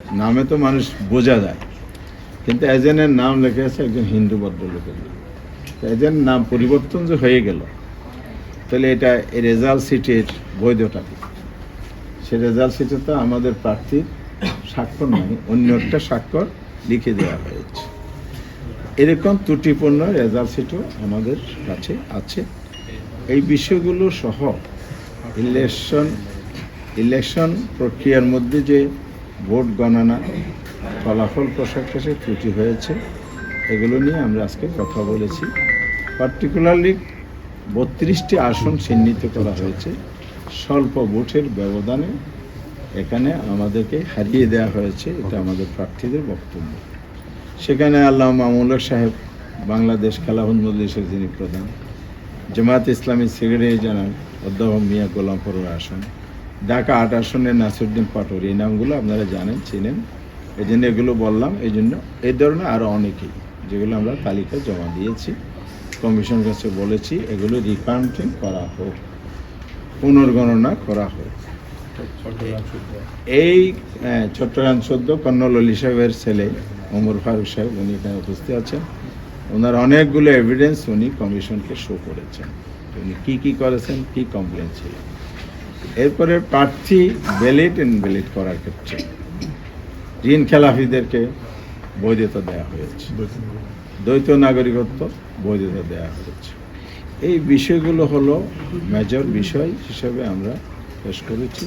নামে তো মানুষ বোঝা যায়, কিন্তু এজেন্টের নাম লেখা আছে একজন হিন্দু ভদ্রলোকের নাম। এজেন্ট নাম পরিবর্তন যে হয়ে গেল, তাহলে এটা এই রেজাল্ট সিটের বৈধতা কি? সে রেজাল্ট সিটে তো আমাদের প্রার্থীর স্বাক্ষর নয়, অন্য একটা স্বাক্ষর লিখে দেওয়া হয়েছে। এরকম ত্রুটিপূর্ণ রেজাল্ট সিটও আমাদের কাছে আছে। এই বিষয়গুলো সহ ইলেকশন প্রক্রিয়ার মধ্যে যে ভোট গণনা ফলাফল প্রকাশে ত্রুটি হয়েছে, এগুলো নিয়ে আমরা আজকে কথা বলেছি। পার্টিকুলারলি 32টি আসন চিহ্নিত করা হয়েছে স্বল্প ভোটের ব্যবধানে। এখানে আমাদেরকে হারিয়ে দেওয়া হয়েছে, এটা আমাদের প্রার্থীদের বক্তব্য। সেখানে আল্লামা মামুনুল হক সাহেব, বাংলাদেশ খেলাফত মজলিসের যিনি প্রধান, জামায়াত ইসলামী সেক্রেটারি জেনারেল অধ্যাপক মিয়া গোলাম পরোয়ার আসন, ঢাকা 8 আসনের নাসিরউদ্দিন পাটোয়ারি, এই নামগুলো আপনারা জানেন, চিনেন, এই জন্য এগুলো বললাম। এই জন্য এই ধরনের আরও অনেকেই, যেগুলো আমরা তালিকা জমা দিয়েছি, কমিশন কাছে বলেছি এগুলো রিকাউন্টিং করা হোক, পুনর্গণনা করা হোক। এই চট্টগ্রাম 14 কর্নল অলি সাহেবের ছেলে ওমর ফারুক সাহেব, উনি এখানে উপস্থিত আছেন। ওনার অনেকগুলো এভিডেন্স উনি কমিশনকে শো করেছেন, উনি কী করেছেন, কী কমপ্লেন ছিল। এরপরে প্রার্থী ব্যালিট করার ক্ষেত্রে ঋণ খেলাফিদেরকে বৈধতা দেওয়া হয়েছে, দ্বৈত নাগরিকত্ব বৈধতা দেওয়া হয়েছে। এই বিষয়গুলো হলো মেজর বিষয় হিসেবে আমরা পেশ করেছি।